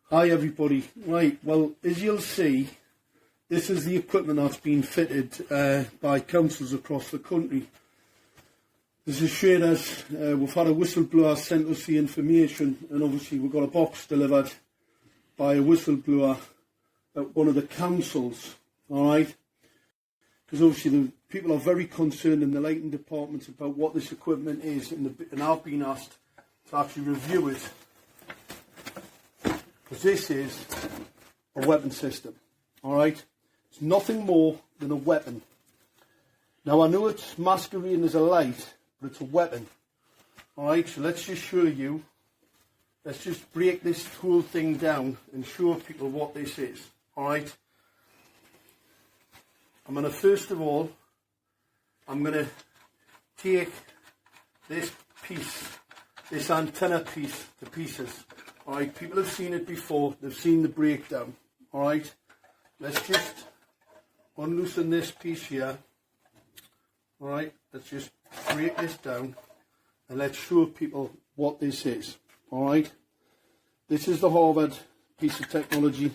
Hi everybody. Right, well, as you'll see, this is the equipment that's been fitted by councils across the country. This is shared as we've had a whistleblower sent us the information, and obviously we've got a box delivered by a whistleblower at one of the councils, alright? Because obviously the people are very concerned in the lighting departments about what this equipment is, and I've been asked to actually review it. Because this is a weapon system, alright? It's nothing more than a weapon. Now I know it's masquerading as a light, but it's a weapon. Alright, so let's just show you, let's just break this whole thing down and show people what this is, alright? I'm going to, first of all, I'm going to take this piece, this antenna piece to pieces. Alright, people have seen it before, they've seen the breakdown. Alright, let's just unloosen this piece here. Alright, let's just break this down and let's show people what this is. Alright, this is the Harvard piece of technology.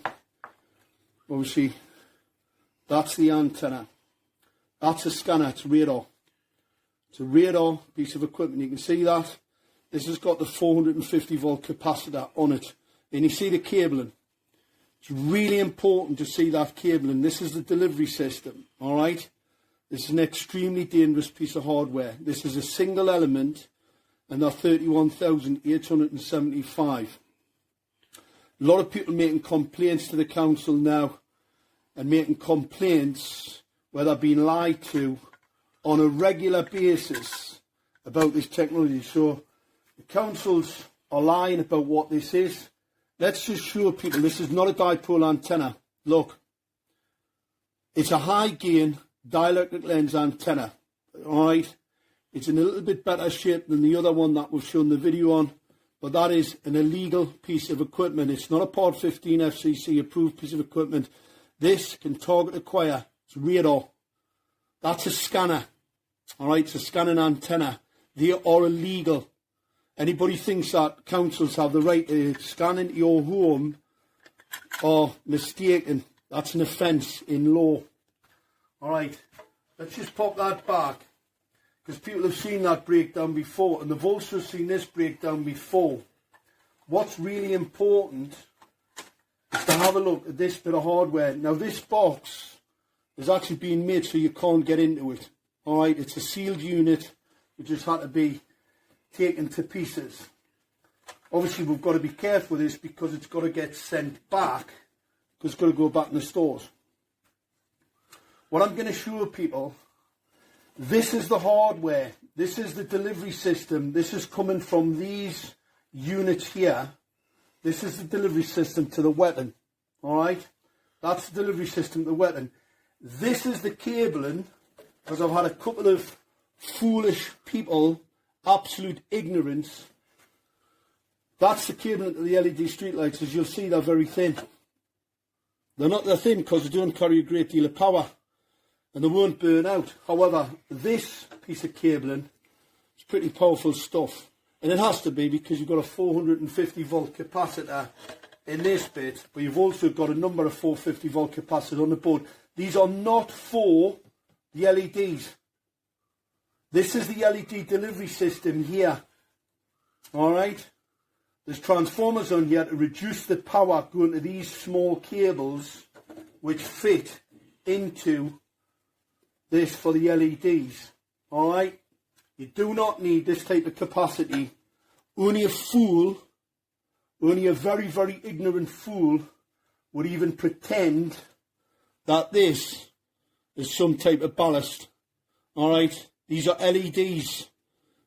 Obviously, that's the antenna. That's a scanner, it's radar. It's a radar piece of equipment, you can see that. This has got the 450 volt capacitor on it. And you see the cabling. It's really important to see that cabling. This is the delivery system, alright? This is an extremely dangerous piece of hardware. This is a single element, and they're 31,875. A lot of people making complaints to the council now, and making complaints where they're being lied to on a regular basis about this technology. So the councils are lying about what this is. Let's just show people this is not a dipole antenna. Look, it's a high gain dielectric lens antenna. Alright, it's in a little bit better shape than the other one that we've shown the video on, but that is an illegal piece of equipment. It's not a Part 15 FCC approved piece of equipment. This can target acquire. It's radar. That's a scanner. Alright, it's a scanning antenna. They are illegal. Anybody thinks that councils have the right to scan into your home are mistaken. That's an offence in law. Alright, let's just pop that back, because people have seen that breakdown before, and they've also seen this breakdown before. What's really important is to have a look at this bit of hardware. Now this box is actually being made so you can't get into it. Alright, it's a sealed unit. It just had to be taken to pieces. Obviously we've got to be careful with this because it's got to get sent back, because it's got to go back in the stores. What I'm going to show people, this is the hardware, this is the delivery system, this is coming from these units here. This is the delivery system to the weapon, alright? That's the delivery system to the weapon. This is the cabling, because I've had a couple of foolish people, absolute ignorance. That's the cabling to the LED streetlights. As you'll see, they're very thin. They're thin because they don't carry a great deal of power, and they won't burn out. However, this piece of cabling is pretty powerful stuff, and it has to be because you've got a 450 volt capacitor in this bit, but you've also got a number of 450 volt capacitors on the board. These are not for the LEDs. This is the LED delivery system here. Alright? There's transformers on here to reduce the power going to these small cables which fit into this for the LEDs. Alright? You do not need this type of capacity. Only a fool, only a very, very ignorant fool would even pretend that this is some type of ballast. Alright? These are LEDs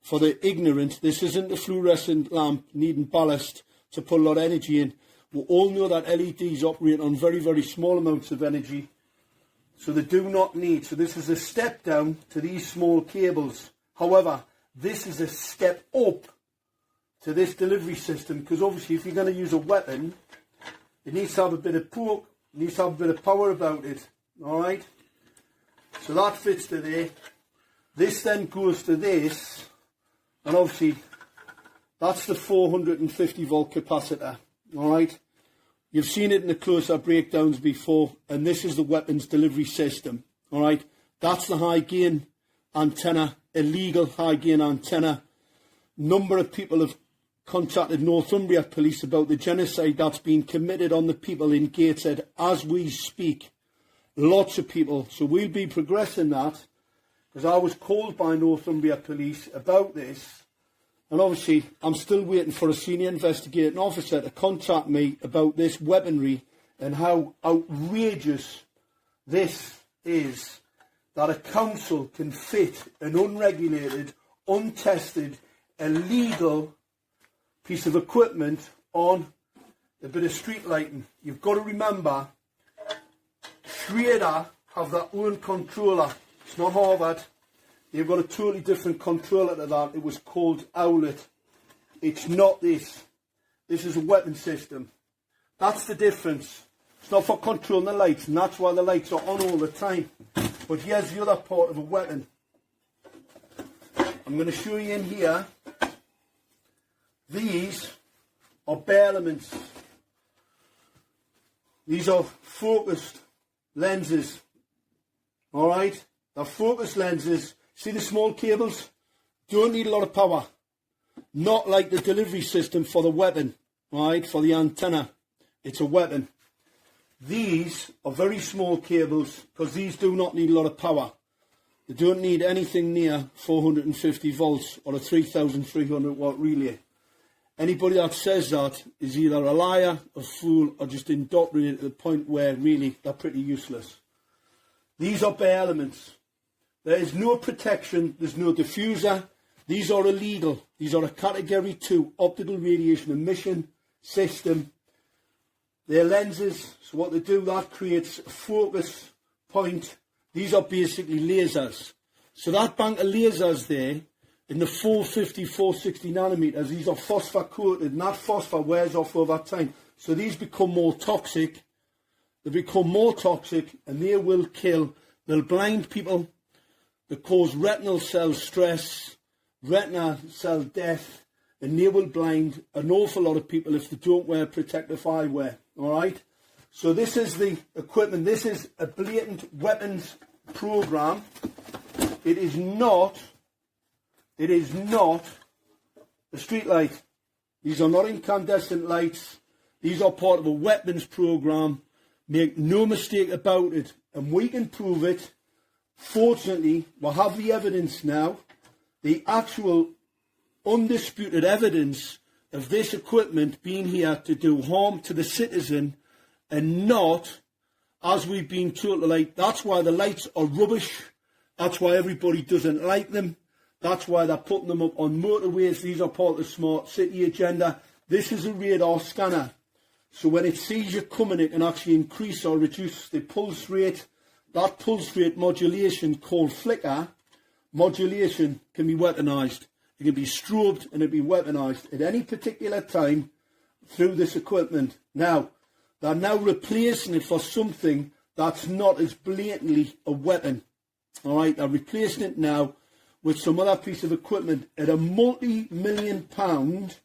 for the ignorant. This isn't a fluorescent lamp needing ballast to put a lot of energy in. We all know that LEDs operate on very, very small amounts of energy, so they do not need. So this is a step down to these small cables. However, this is a step up to this delivery system, because obviously if you're going to use a weapon, it needs to have a bit of poke, it needs to have a bit of power about it. Alright? So that fits to there. This then goes to this, and obviously that's the 450 volt capacitor. Alright, You've seen it in the close-up breakdowns before, and this is the weapons delivery system. All right, that's the high gain antenna, illegal high gain antenna. Number of people have contacted Northumbria Police about the genocide that's been committed on the people in Gateshead as we speak. Lots of people. So we'll be progressing that, because I was called by Northumbria Police about this. And obviously, I'm still waiting for a senior investigating officer to contact me about this weaponry and how outrageous this is, that a council can fit an unregulated, untested, illegal piece of equipment on a bit of street lighting. You've got to remember, Schrader have their own controller. It's not Harvard. They've got a totally different controller to that. It was called Owlet. It's not this. This is a weapon system. That's the difference. It's not for controlling the lights, and that's why the lights are on all the time. But here's the other part of a weapon. I'm going to show you in here. These are bare elements. These are focused lenses. Alright? They're focused lenses. See the small cables? Don't need a lot of power. Not like the delivery system for the weapon, right? For the antenna. It's a weapon. These are very small cables because these do not need a lot of power. They don't need anything near 450 volts or a 3,300 watt relay. Anybody that says that is either a liar, a fool, or just indoctrinated to the point where really they're pretty useless. These are bare elements. There is no protection, there's no diffuser. These are illegal. These are a Category 2 optical radiation emission system. They're lenses, so what they do, that creates a focus point. These are basically lasers. So that bank of lasers there, in the 450, 460 nanometers, these are phosphor coated, and that phosphor wears off over time. So these become more toxic. They become more toxic, and they will kill. They'll blind people. They cause retinal cell stress, retinal cell death, and they will blind an awful lot of people if they don't wear protective eyewear. All right? So this is the equipment. This is a blatant weapons program. It is not a street light. These are not incandescent lights. These are part of a weapons program. Make no mistake about it. And we can prove it. Fortunately, we have the evidence now, the actual undisputed evidence of this equipment being here to do harm to the citizen and not, as we've been told, to light. That's why the lights are rubbish. That's why everybody doesn't like them. That's why they're putting them up on motorways. These are part of the smart city agenda. This is a radar scanner. So when it sees you coming, it can actually increase or reduce the pulse rate. That pulse rate modulation, called flicker modulation, can be weaponised. It can be strobed and it can be weaponised at any particular time through this equipment. Now, they're now replacing it for something that's not as blatantly a weapon. All right, they're replacing it now with some other piece of equipment at a multi-million-pound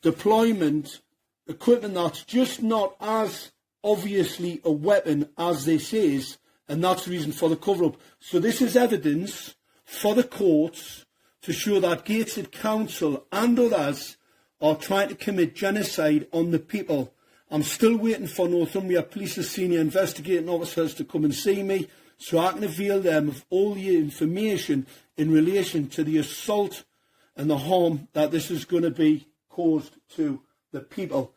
deployment equipment that's just not as obviously a weapon as this is, and that's the reason for the cover-up. So this is evidence for the courts to show that Gateshead Council and others are trying to commit genocide on the people. I'm still waiting for Northumbria Police's senior investigating officers to come and see me so I can avail them of all the information in relation to the assault and the harm that this is going to be caused to the people.